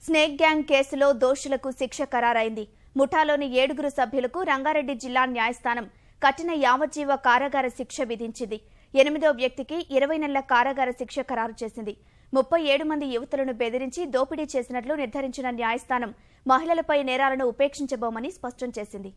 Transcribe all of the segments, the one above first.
Snake gang కేసులో దోషులకు శిక్ష ఖరారైంది. ముఠాలోని 7 సభ్యులకు రంగారెడ్డి జిల్లా న్యాయస్థానం కఠిన యావజ్జీవ కారాగార శిక్ష విధించింది. 8వ వ్యక్తికి 20 నెలల కారాగార శిక్ష ఖరారు చేసింది. 37 మంది యువతులను బెదిరించి దోపిడీ చేసినట్లు నిర్ధారించిన న్యాయస్థానం మహిళలపై నేరాలను ఉపేక్షించబోమని స్పష్టం చేసింది.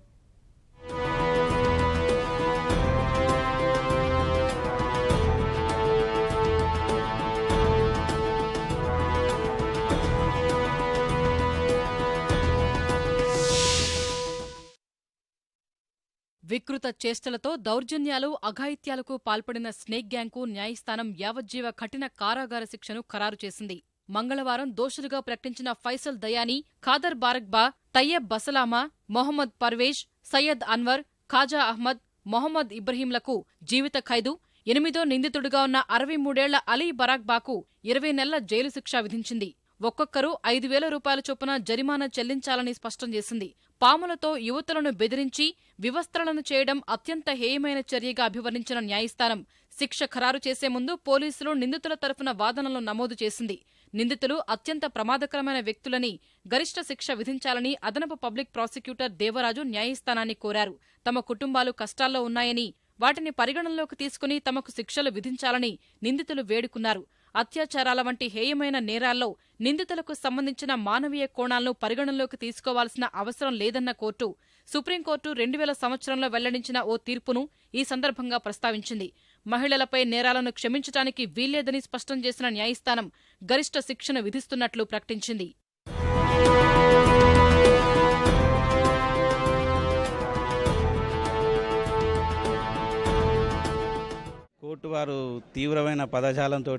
వికృత చేష్టలతో దౌర్జన్యాలు, అఘాయిత్యాలకు పాల్పడిన స్నేక్ గ్యాంగ్కు న్యాయస్థానం యావజ్జీవ కఠిన కారాగార శిక్షను ఖరారు చేసింది. మంగళవారం దోషులుగా ప్రకటించిన ఫైసల్ దయానీ, ఖాదర్ బారక్బా, తయ్యబ్ బసలామా, మొహమ్మద్ పర్వేజ్, సయ్యద్ అన్వర్, ఖాజా అహ్మద్, మొహమ్మద్ ఇబ్రహీంలకు జీవిత ఖైదు, 8వ నిందితుడిగా ఉన్న 63 ఏళ్ల అలీ బరాక్బాకు 20 నెలల జైలు శిక్ష విధించింది. ఒక్కొక్కరు 5,000 రూపాయల చొప్పున జరిమానా చెల్లించాలని స్పష్టం చేసింది. పాములతో యువతులను బెదిరించి వివస్త్రలను చేయడం అత్యంత హేయమైన చర్యగా అభివర్ణించిన న్యాయస్థానం శిక్ష ఖరారు చేసే ముందు పోలీసులు నిందితుల తరఫున వాదనలు నమోదు చేసింది. నిందితులు అత్యంత ప్రమాదకరమైన వ్యక్తులని, గరిష్ట శిక్ష విధించాలని అదనపు పబ్లిక్ ప్రాసిక్యూటర్ దేవరాజు న్యాయస్థానాన్ని కోరారు. తమ కుటుంబాలు కష్టాల్లో ఉన్నాయని, వాటిని పరిగణనలోకి తీసుకుని తమకు శిక్షలు విధించాలని నిందితులు వేడుకున్నారు. అత్యాచారాల వంటి హేయమైన నేరాల్లో నిందితులకు సంబంధించిన మానవీయ కోణాలను పరిగణనలోకి తీసుకోవాల్సిన అవసరం లేదన్న కోర్టు సుప్రీంకోర్టు 2000 సంవత్సరంలో వెల్లడించిన ఓ తీర్పును ఈ సందర్భంగా ప్రస్తావించింది. మహిళలపై నేరాలను క్షమించటానికి వీల్లేదని స్పష్టం చేసిన న్యాయస్థానం గరిష్ట శిక్షను విధిస్తున్నట్లు ప్రకటించింది. కోర్టు వారు తీవ్రమైన పదజాలంతో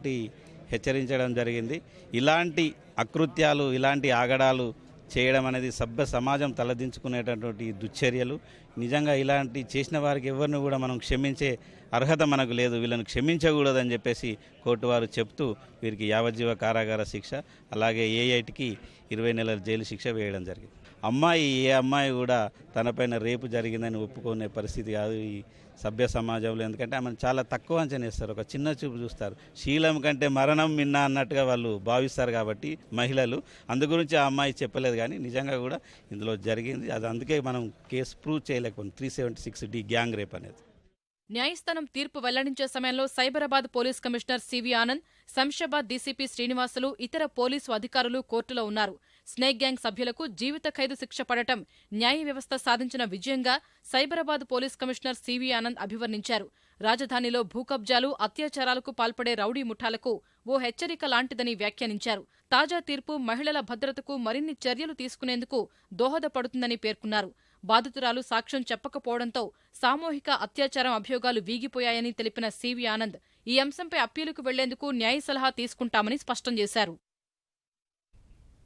హెచ్చరించడం జరిగింది. ఇలాంటి అకృత్యాలు, ఇలాంటి ఆగడాలు చేయడం అనేది సభ్య సమాజం తలదించుకునేటటువంటి దుశ్చర్యలు. నిజంగా ఇలాంటి చేసిన వారికి ఎవరిని కూడా మనం క్షమించే అర్హత మనకు లేదు, వీళ్ళని క్షమించకూడదని చెప్పేసి కోర్టు వారు చెప్తూ వీరికి యావజ్జీవ కారాగార శిక్ష, అలాగే ఏఐటికి 20 నెలల జైలు శిక్ష వేయడం జరిగింది. ఏ అమ్మాయి కూడా తనపైన రేపు జరిగిందని ఒప్పుకునే పరిస్థితి కాదు ఈ సభ్య సమాజంలో. ఎందుకంటే ఆమెను చాలా తక్కువ అంచనా వేస్తారు, ఒక చిన్న చూపు చూస్తారు. శీలం కంటే మరణం మిన్న అన్నట్టుగా వాళ్ళు భావిస్తారు కాబట్టి మహిళలు. అందు గురించి ఆ అమ్మాయి చెప్పలేదు, కానీ నిజంగా కూడా ఇందులో జరిగింది. అది అందుకే మనం కేసు ప్రూవ్ చేయలేకపోయింది. 376D గ్యాంగ్ రేప్ అనేది. న్యాయస్థానం తీర్పు వెల్లడించే సమయంలో Cyberabad police commissioner CV Anand, Shamshabad DCP Srinivasulu, ఇతర పోలీసు అధికారులు కోర్టులో ఉన్నారు. స్నేక్ గ్యాంగ్ సభ్యులకు జీవిత ఖైదు శిక్ష పడటం న్యాయ వ్యవస్థ సాధించిన విజయంగా Cyberabad police commissioner CV Anand అభివర్ణించారు. రాజధానిలో భూకబ్జాలు, అత్యాచారాలకు పాల్పడే రౌడీ ముఠాలకు ఓ హెచ్చరిక లాంటిదని వ్యాఖ్యానించారు. తాజా తీర్పు మహిళల భద్రతకు మరిన్ని చర్యలు తీసుకునేందుకు దోహదపడుతుందని పేర్కొన్నారు. బాధితురాలు సాక్ష్యం చెప్పకపోవడంతో సామూహిక అత్యాచారం అభియోగాలు వీగిపోయాయని తెలిపిన సివి ఆనంద్ ఈ అంశంపై అప్పీలుకు వెళ్లేందుకు న్యాయ సలహా తీసుకుంటామని స్పష్టం చేశారు.